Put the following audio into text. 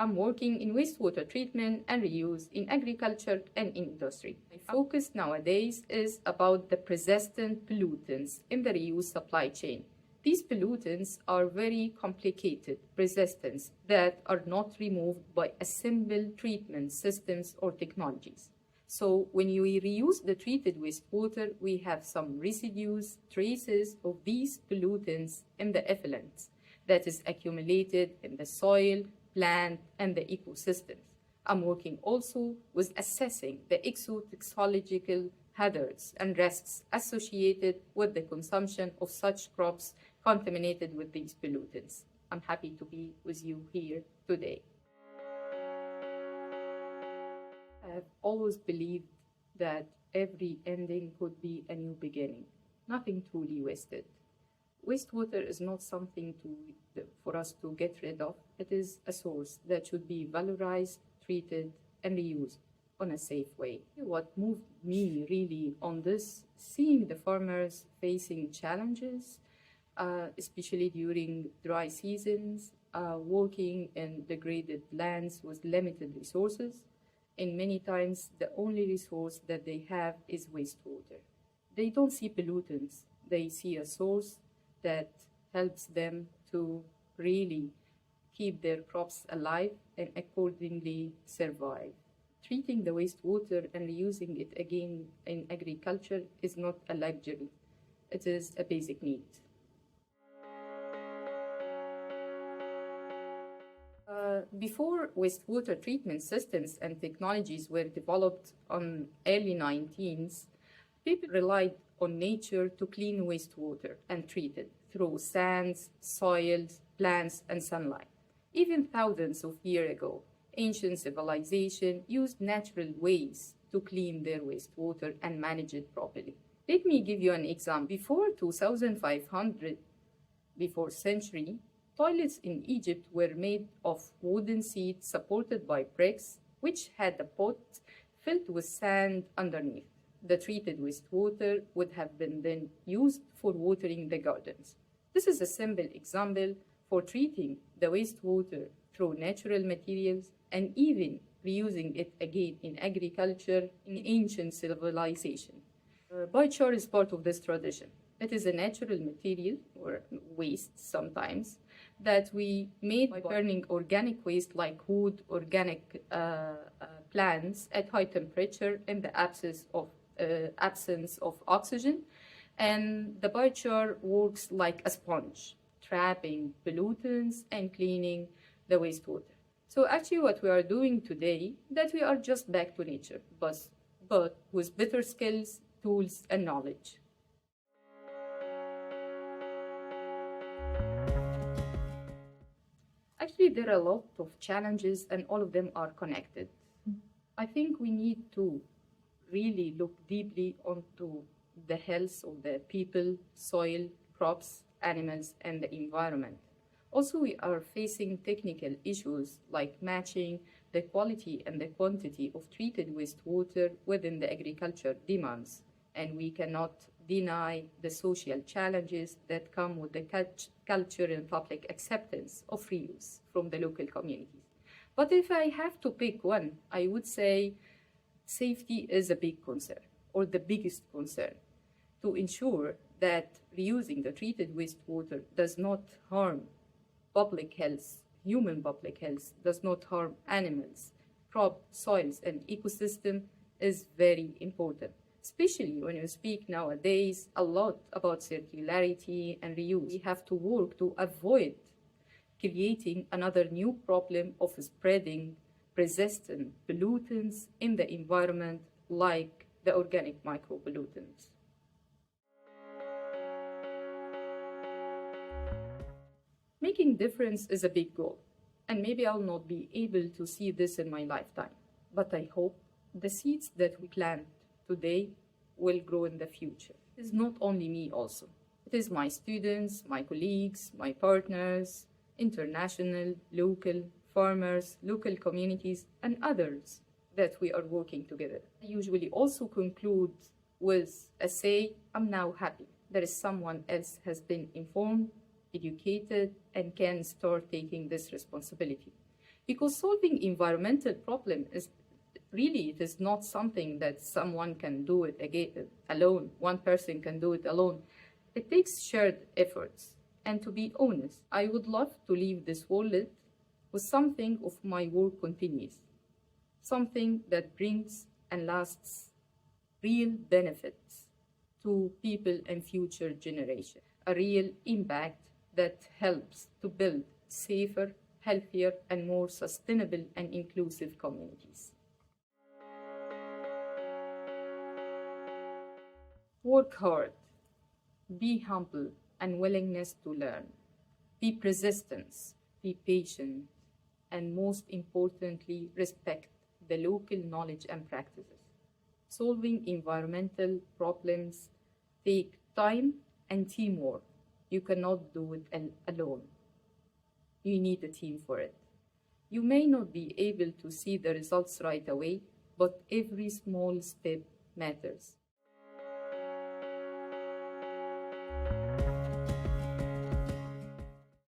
I'm working in wastewater treatment and reuse in agriculture and industry. My focus nowadays is about the persistent pollutants in the reuse supply chain. These pollutants are very complicated persistence that are not removed by a simple treatment systems or technologies. So when you reuse the treated wastewater, we have some residues, traces of these pollutants in the effluents that is accumulated in the soil, plant, and the ecosystems. I'm working also with assessing the exotoxicological hazards and risks associated with the consumption of such crops contaminated with these pollutants. I'm happy to be with you here today. I have always believed that every ending could be a new beginning, nothing truly wasted. Wastewater is not something for us to get rid of. It is a source that should be valorized, treated, and reused on a safe way. What moved me really on this, seeing the farmers facing challenges, especially during dry seasons, working in degraded lands with limited resources, and many times the only resource that they have is wastewater. They don't see pollutants, they see a source that helps them to really keep their crops alive and accordingly survive. Treating the wastewater and reusing it again in agriculture is not a luxury, it is a basic need. Before wastewater treatment systems and technologies were developed on early 19th, people relied on nature to clean wastewater and treat it through sands, soils, plants, and sunlight. Even thousands of years ago, ancient civilization used natural ways to clean their wastewater and manage it properly. Let me give you an example. Before 2500, before century, toilets in Egypt were made of wooden seats supported by bricks, which had a pot filled with sand underneath. The treated wastewater would have been then used for watering the gardens. This is a simple example for treating the wastewater through natural materials and even reusing it again in agriculture in ancient civilization. Biochar is part of this tradition. It is a natural material, or waste sometimes, that we made by burning organic waste like wood, organic plants at high temperature in the absence of oxygen. And the biochar works like a sponge, trapping pollutants and cleaning the wastewater. So actually what we are doing today, that we are just back to nature, but with better skills, tools, and knowledge. Actually, there are a lot of challenges and all of them are connected. I think we need to really look deeply onto the health of the people, soil, crops, animals, and the environment. Also, we are facing technical issues like matching the quality and the quantity of treated wastewater within the agriculture demands. And we cannot deny the social challenges that come with the culture and public acceptance of reuse from the local communities. But if I have to pick one, I would say safety is a big concern, or the biggest concern, to ensure that reusing the treated wastewater does not harm public health, human public health, does not harm animals, crop, soils, and ecosystem is very important. Especially when you speak nowadays a lot about circularity and reuse. We have to work to avoid creating another new problem of spreading persistent pollutants in the environment like the organic micropollutants. Making difference is a big goal, and maybe I'll not be able to see this in my lifetime, but I hope the seeds that we plant today will grow in the future. It is not only me also. It is my students, my colleagues, my partners, international, local, farmers, local communities, and others that we are working together. I usually also conclude with a say, I'm now happy. There is someone else has been informed, educated, and can start taking this responsibility. Because solving environmental problem is really, it is not something that someone can do it alone. One person can do it alone. It takes shared efforts. And to be honest, I would love to leave this world with something of my work continues, something that brings and lasts real benefits to people and future generations, a real impact that helps to build safer, healthier, and more sustainable and inclusive communities. Work hard, be humble and willingness to learn. Be persistent, be patient, and most importantly, respect the local knowledge and practices. Solving environmental problems take time and teamwork. You cannot do it alone. You need a team for it. You may not be able to see the results right away, but every small step matters.